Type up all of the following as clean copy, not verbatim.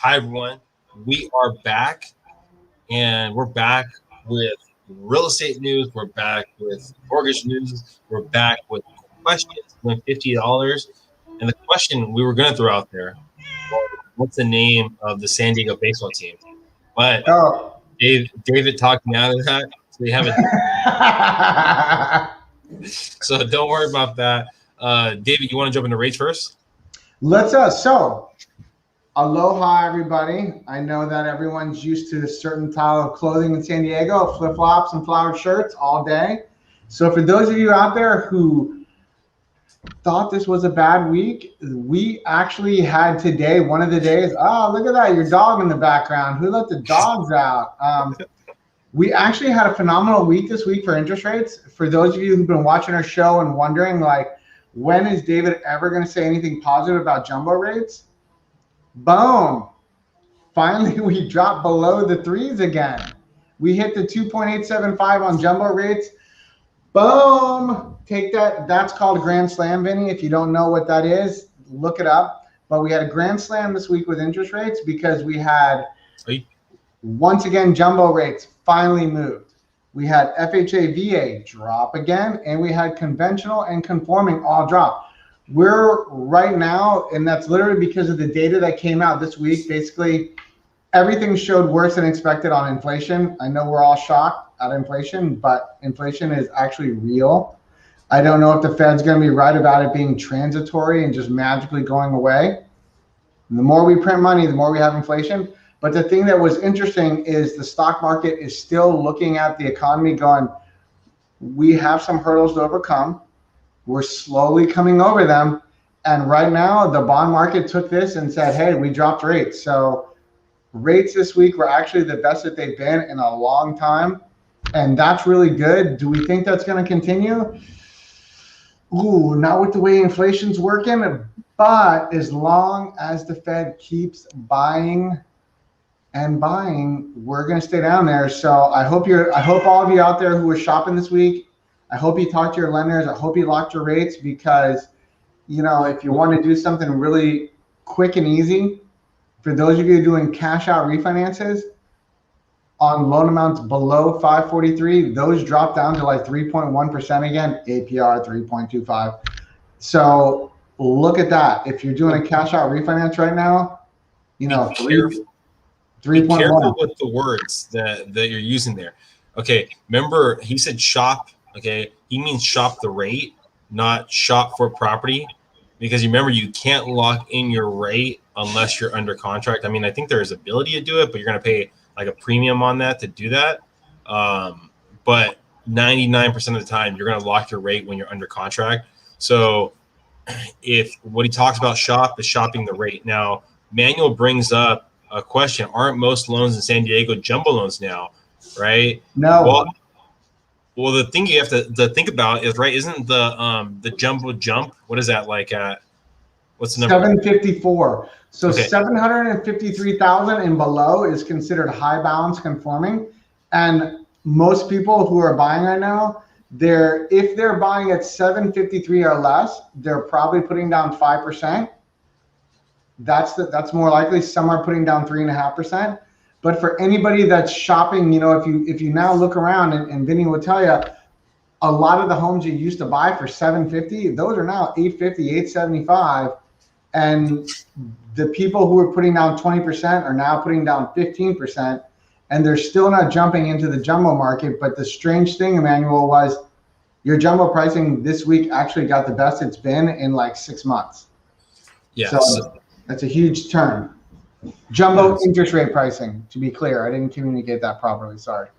Hi, everyone. We are back, and we're back with real estate news. We're back with mortgage news. We're back with questions to win $50. And the question we were going to throw out there was, what's the name of the San Diego baseball team? But David talked me out of that, so we have a. So don't worry about that. David, you want to jump into rates first? Let's so aloha, everybody. I know that everyone's used to a certain style of clothing in San Diego, flip-flops and flowered shirts all day. So for those of you out there who thought this was a bad week, we actually had today, one of the days, oh, look at that, your dog in the background. Who let the dogs out? We actually had a phenomenal week this week for interest rates. For those of you who've been watching our show and wondering, like, when is David ever going to say anything positive about jumbo rates? Boom. Finally, we dropped below the threes again. We hit the 2.875 on jumbo rates. Boom. Take that. That's called a grand slam, Vinnie. If you don't know what that is, look it up. But we had a grand slam this week with interest rates because we had, once again, jumbo rates finally moved. We had FHA, VA drop again, and we had conventional and conforming all drop. We're right now, and that's literally because of the data that came out this week. Basically, everything showed worse than expected on inflation. I know we're all shocked at inflation, but inflation is actually real. I don't know if the Fed's going to be right about it being transitory and just magically going away. And the more we print money, the more we have inflation. But the thing that was interesting is the stock market is still looking at the economy going, we have some hurdles to overcome. We're slowly coming over them. And right now, the bond market took this and said, hey, we dropped rates. So rates this week were actually the best that they've been in a long time. And that's really good. Do we think that's going to continue? Ooh, not with the way inflation's working. But as long as the Fed keeps buying and buying, we're going to stay down there. So I hope all of you out there who are shopping this week, I hope you talked to your lenders. I hope you locked your rates because, you know, if you want to do something really quick and easy, for those of you doing cash out refinances on loan amounts below 543, those drop down to like 3.1% again, APR 3.25. So look at that. If you're doing a cash out refinance right now, you know, Be careful with the words that you're using there. Okay, remember he said shop. Okay, he means shop the rate, not shop for property, because you remember you can't lock in your rate unless you're under contract. I mean, I think there's ability to do it, but you're going to pay like a premium on that to do that. But 99% of the time, you're going to lock your rate when you're under contract. So if what he talks about shop is shopping the rate. Now, Manuel brings up a question: aren't most loans in San Diego jumbo loans now, right? No. Well, the thing you have to think about is, right, isn't the jumbo jump, what is that like at? What's the number? 754. So okay. 753,000 and below is considered high balance conforming. And most people who are buying right now, if they're buying at 753 or less, they're probably putting down 5%. That's more likely. Some are putting down 3.5%. But for anybody that's shopping, you know, if you now look around, and Vinnie will tell you, a lot of the homes you used to buy for 750, those are now 850, 875, and the people who are putting down 20% are now putting down 15%, and they're still not jumping into the jumbo market. But the strange thing, Emmanuel, was your jumbo pricing this week actually got the best it's been in like 6 months. Yes. So that's a huge turn. Jumbo interest rate pricing, to be clear. I didn't communicate that properly. Sorry.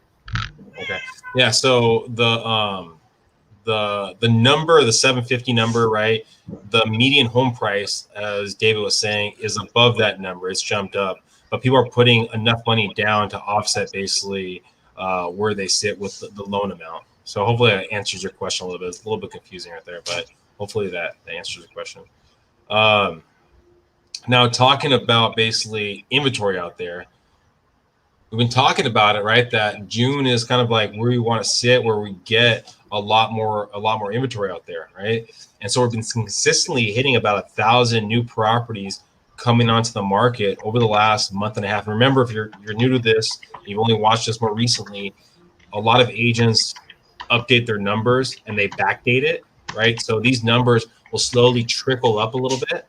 Okay. Yeah. So the number, the 750 number, right? The median home price, as David was saying, is above that number. It's jumped up, but people are putting enough money down to offset basically where they sit with the loan amount. So hopefully that answers your question a little bit. It's a little bit confusing right there, but hopefully that answers your question. Now, talking about basically inventory out there, we've been talking about it, right? That June is kind of like where we want to sit, where we get a lot more inventory out there, right? And so we've been consistently hitting about 1,000 new properties coming onto the market over the last month and a half. And remember, if you're new to this, you've only watched this more recently, a lot of agents update their numbers and they backdate it, right? So these numbers will slowly trickle up a little bit,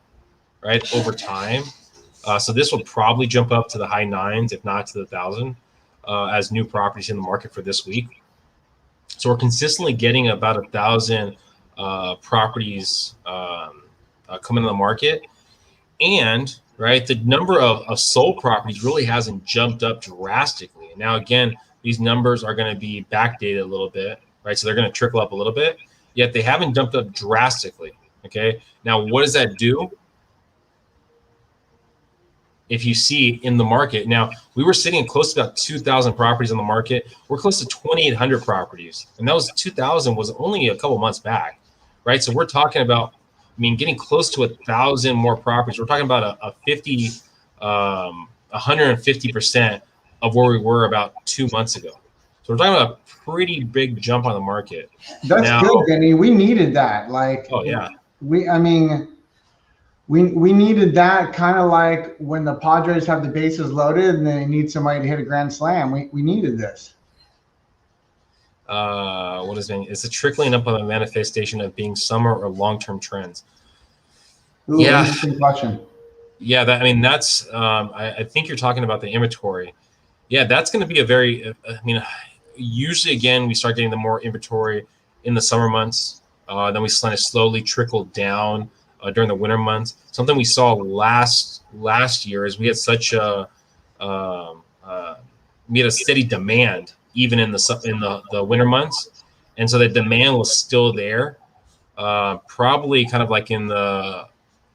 right, over time. So this will probably jump up to the high 9s, if not to the 1,000, as new properties in the market for this week. So we're consistently getting about 1,000 properties coming to the market. And, right, the number of sold properties really hasn't jumped up drastically. Now, again, these numbers are going to be backdated a little bit, right? So they're going to trickle up a little bit, yet they haven't jumped up drastically, okay? Now, what does that do? If you see in the market, now we were sitting close to about 2,000 properties on the market. We're close to 2,800 properties, and that was 2,000 was only a couple months back, right? So we're talking about, I mean, getting close to 1,000 more properties. We're talking about a 150% of where we were about 2 months ago. So we're talking about a pretty big jump on the market. That's now, good, Vinnie. We needed that. Like, oh yeah, we needed that, kind of like when the Padres have the bases loaded and they need somebody to hit a grand slam. We needed this. What is it? It's a trickling up on the manifestation of being summer or long-term trends. Ooh, yeah. Interesting question. Yeah, that, I mean, that's I think you're talking about the inventory. Yeah, that's going to be a very, I mean, usually, again, we start getting the more inventory in the summer months. Then we kind of slowly trickle down during the winter months. Something we saw last year is we had such a steady demand even in the winter months, and so the demand was still there. Probably kind of like in the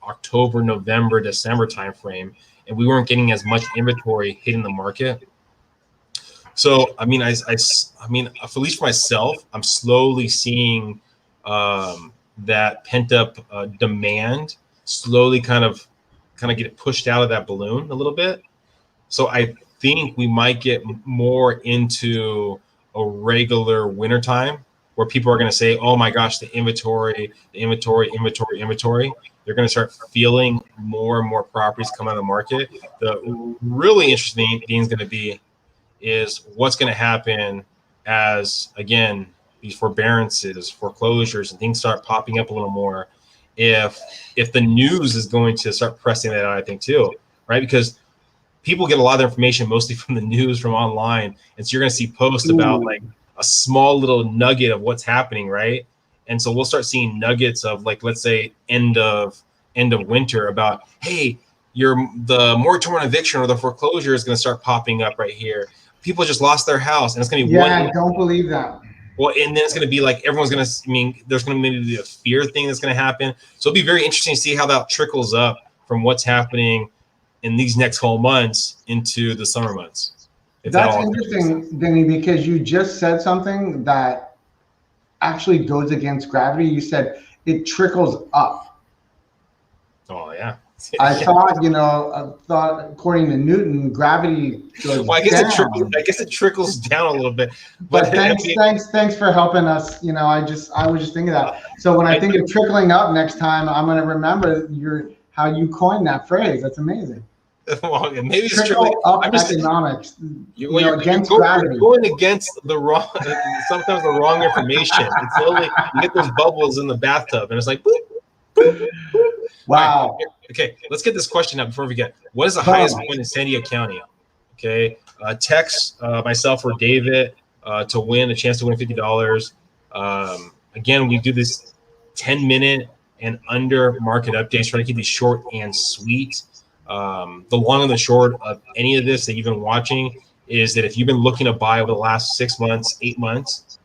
October, November, December timeframe, and we weren't getting as much inventory hitting the market. So I mean, I mean, at least for myself, I'm slowly seeing that pent up demand slowly kind of get pushed out of that balloon a little bit. So I think we might get more into a regular winter time where people are going to say, oh my gosh, the inventory. They're going to start feeling more and more properties come out of the market. The really interesting thing is going to be is what's going to happen as, again, these forbearances, foreclosures, and things start popping up a little more. If the news is going to start pressing that out, I think too, right? Because people get a lot of information mostly from the news, from online, and so you're going to see posts about like a small little nugget of what's happening, right? And so we'll start seeing nuggets of, like, let's say end of winter about, hey, the moratorium on eviction or the foreclosure is going to start popping up right here. People just lost their house, and it's going to be I don't believe that. Well, and then it's going to be like everyone's going to, I mean, there's going to maybe be a fear thing that's going to happen. So it'll be very interesting to see how that trickles up from what's happening in these next whole months into the summer months. That's interesting, Vinnie, because you just said something that actually goes against gravity. You said it trickles up. Oh, yeah. I thought, according to Newton, gravity goes I guess down. I guess it trickles down a little bit. But thanks for helping us. I was just thinking that. So when I think of trickling up next time, I'm going to remember how you coined that phrase. That's amazing. Well, maybe it's trickle up economics. Against gravity. You're going against the wrong, sometimes the wrong information. It's literally, you get those bubbles in the bathtub, and it's like, boop, boop, boop. Wow. Right. Okay, let's get this question out before we get. What is the highest point in San Diego County? Okay, text myself or David to win a chance to win $50. Again, we do this 10-minute and under market updates. Try to keep these short and sweet. The long and the short of any of this that you've been watching is that if you've been looking to buy over the last 6 months, 8 months,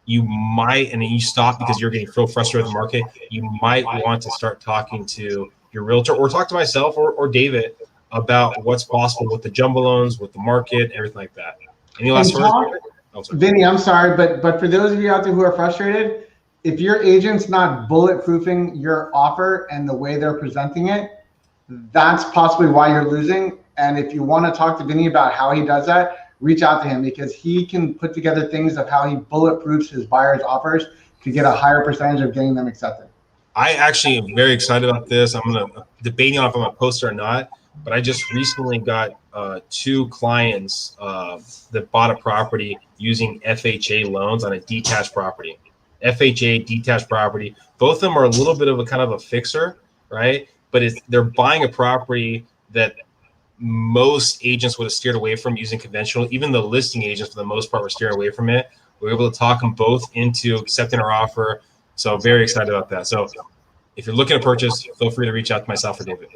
you might, and then you stop because you're getting so frustrated with the market, you might want to start talking to your realtor or talk to myself or David about what's possible with the jumbo loans, with the market, everything like that. Any last words? Vinnie, I'm sorry, but for those of you out there who are frustrated, if your agent's not bulletproofing your offer and the way they're presenting it, that's possibly why you're losing. And if you want to talk to Vinnie about how he does that, reach out to him, because he can put together things of how he bulletproofs his buyers' offers to get a higher percentage of getting them accepted. I actually am very excited about this. I'm debating on if I'm gonna post it or not. But I just recently got 2 clients that bought a property using FHA loans on a detached property. FHA detached property. Both of them are a little bit of a kind of a fixer, right? But they're buying a property that most agents would have steered away from using conventional. Even the listing agents, for the most part, were steering away from it. We were able to talk them both into accepting our offer. So very excited about that. So if you're looking to purchase, feel free to reach out to myself or David.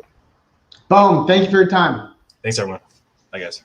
Boom. Thank you for your time. Thanks, everyone. Bye, guys.